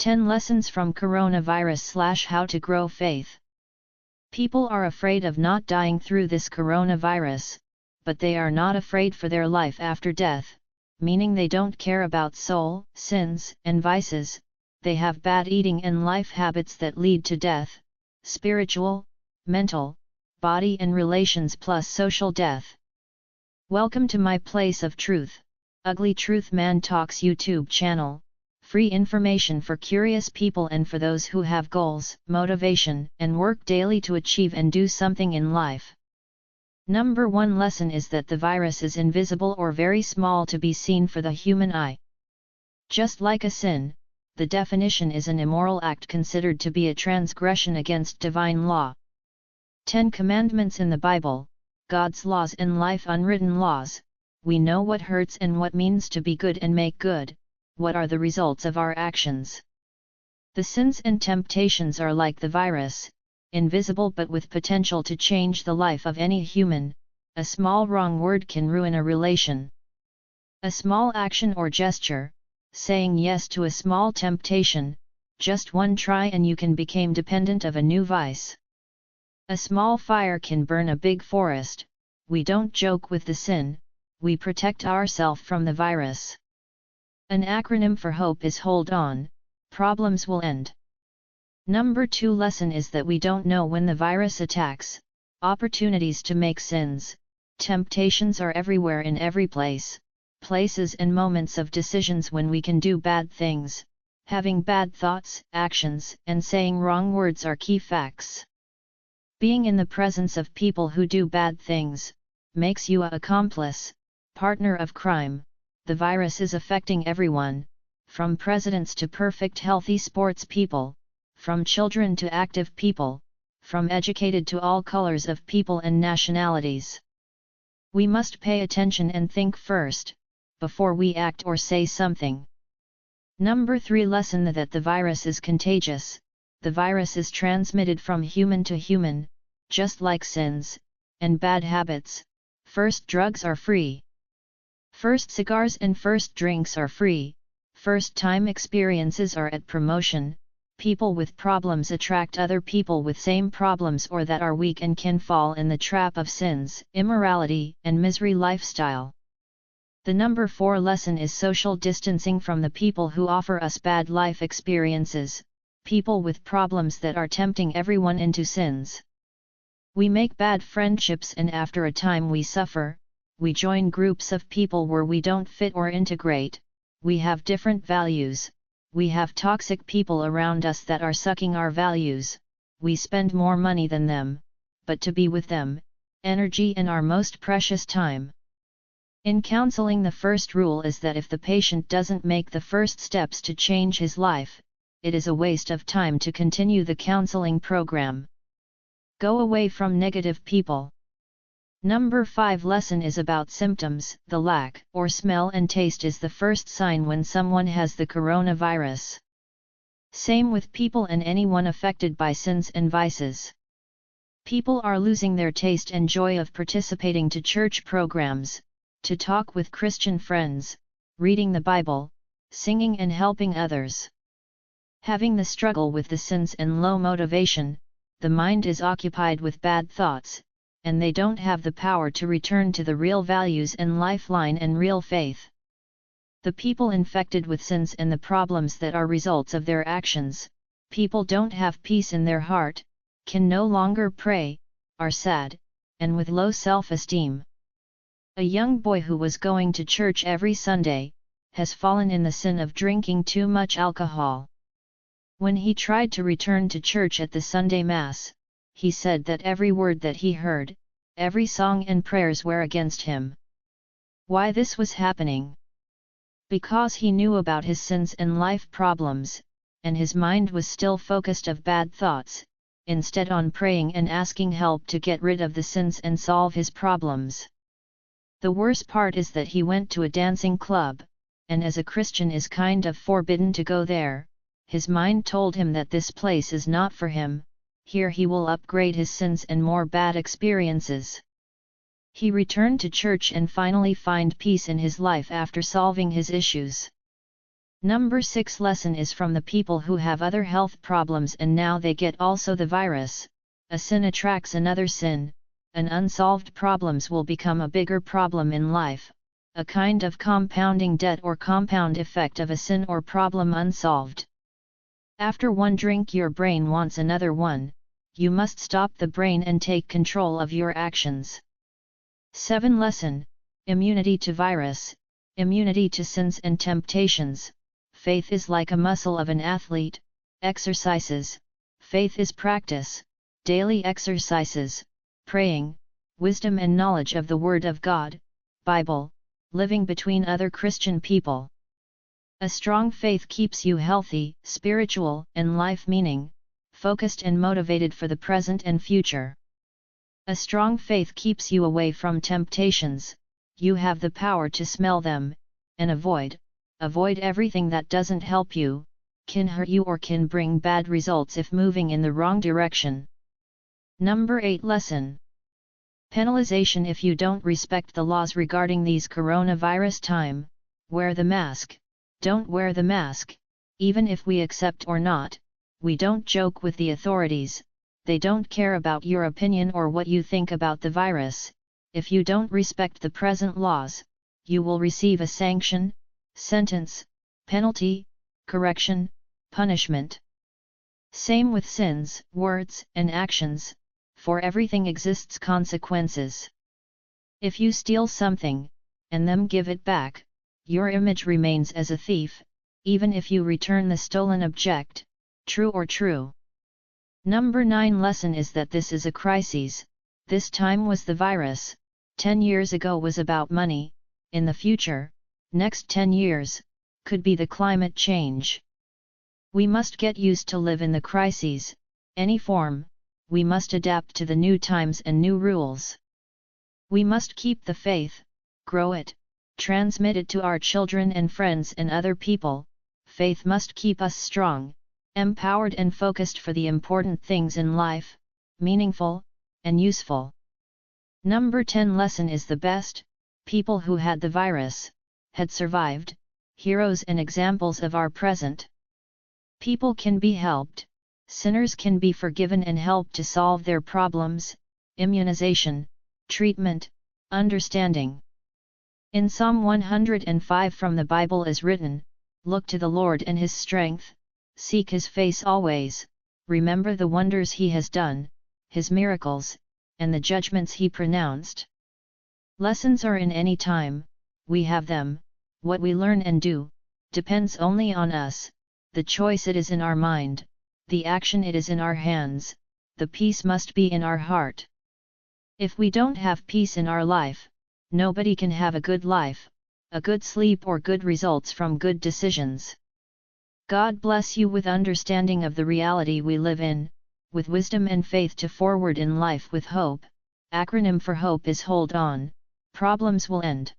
10 Lessons from Coronavirus / How to Grow Faith. People are afraid of not dying through this coronavirus, but they are not afraid for their life after death, meaning they don't care about soul, sins, and vices. They have bad eating and life habits that lead to death, spiritual, mental, body and relations plus social death. Welcome to my place of truth, Ugly Truth Man Talks YouTube channel, free information for curious people and for those who have goals, motivation, and work daily to achieve and do something in life. Number 1 lesson is that the virus is invisible or very small to be seen for the human eye. Just like a sin, the definition is an immoral act considered to be a transgression against divine law. 10 Commandments in the Bible, God's laws and life unwritten laws. We know what hurts and what means to be good and make good. What are the results of our actions? The sins and temptations are like the virus, invisible but with potential to change the life of any human. A small wrong word can ruin a relation. A small action or gesture, saying yes to a small temptation, just one try and you can become dependent of a new vice. A small fire can burn a big forest. We don't joke with the sin, we protect ourselves from the virus. An acronym for hope is hold on, problems will end. Number 2 lesson is that we don't know when the virus attacks. Opportunities to make sins, temptations are everywhere in every place, places and moments of decisions when we can do bad things. Having bad thoughts, actions, and saying wrong words are key facts. Being in the presence of people who do bad things makes you an accomplice, partner of crime. The virus is affecting everyone, from presidents to perfect healthy sports people, from children to active people, from educated to all colors of people and nationalities. We must pay attention and think first, before we act or say something. Number 3 lesson that the virus is contagious. The virus is transmitted from human to human, just like sins and bad habits. First drugs are free. First cigars and first drinks are free. First time experiences are at promotion. People with problems attract other people with same problems or that are weak and can fall in the trap of sins, immorality, and misery lifestyle. The number 4 lesson is social distancing from the people who offer us bad life experiences, people with problems that are tempting everyone into sins. We make bad friendships and after a time we suffer. We join groups of people where we don't fit or integrate. We have different values. We have toxic people around us that are sucking our values. We spend more money than them, but to be with them, energy and our most precious time. In counseling, the first rule is that if the patient doesn't make the first steps to change his life, it is a waste of time to continue the counseling program. Go away from negative people. Number 5 lesson is about symptoms. The lack or smell and taste is the first sign when someone has the coronavirus. Same with people and anyone affected by sins and vices. People are losing their taste and joy of participating to church programs, to talk with Christian friends, reading the Bible, singing and helping others. Having the struggle with the sins and low motivation, the mind is occupied with bad thoughts, and they don't have the power to return to the real values and lifeline and real faith. The people infected with sins and the problems that are results of their actions, people don't have peace in their heart, can no longer pray, are sad, and with low self-esteem. A young boy who was going to church every Sunday, has fallen in the sin of drinking too much alcohol. When he tried to return to church at the Sunday Mass, he said that every word that he heard, every song and prayers were against him. Why this was happening? Because he knew about his sins and life problems, and his mind was still focused of bad thoughts, instead on praying and asking help to get rid of the sins and solve his problems. The worst part is that he went to a dancing club, and as a Christian is kind of forbidden to go there. His mind told him that this place is not for him. Here he will upgrade his sins and more bad experiences. He returned to church and finally find peace in his life after solving his issues. Number 6 lesson is from the people who have other health problems and now they get also the virus. A sin attracts another sin, and unsolved problems will become a bigger problem in life, a kind of compounding debt or compound effect of a sin or problem unsolved. After one drink your brain wants another one, you must stop the brain and take control of your actions. 7 lesson, immunity to virus, immunity to sins and temptations. Faith is like a muscle of an athlete, exercises, faith is practice, daily exercises, praying, wisdom and knowledge of the Word of God, Bible, living between other Christian people. A strong faith keeps you healthy, spiritual, and life-meaning, focused and motivated for the present and future. A strong faith keeps you away from temptations, you have the power to smell them, and avoid everything that doesn't help you, can hurt you or can bring bad results if moving in the wrong direction. Number 8 lesson. Penalization. If you don't respect the laws regarding these coronavirus time, wear the mask, don't wear the mask, even if we accept or not, we don't joke with the authorities, they don't care about your opinion or what you think about the virus. If you don't respect the present laws, you will receive a sanction, sentence, penalty, correction, punishment. Same with sins, words, and actions, for everything exists consequences. If you steal something, and then give it back, your image remains as a thief, even if you return the stolen object, true or true. Number 9 lesson is that this is a crisis, this time was the virus, 10 years ago was about money, in the future, next 10 years, could be the climate change. We must get used to live in the crises, any form, we must adapt to the new times and new rules. We must keep the faith, grow it, transmit it to our children and friends and other people. Faith must keep us strong, empowered and focused for the important things in life, meaningful, and useful. Number 10 lesson is the best, people who had the virus, had survived, heroes and examples of our present. People can be helped, sinners can be forgiven and helped to solve their problems, immunization, treatment, understanding. In Psalm 105 from the Bible is written, "Look to the Lord and His strength, seek His face always, remember the wonders He has done, His miracles, and the judgments He pronounced." Lessons are in any time, we have them, what we learn and do, depends only on us, the choice it is in our mind, the action it is in our hands, the peace must be in our heart. If we don't have peace in our life, nobody can have a good life, a good sleep or good results from good decisions. God bless you with understanding of the reality we live in, with wisdom and faith to forward in life with hope. Acronym for hope is hold on, problems will end.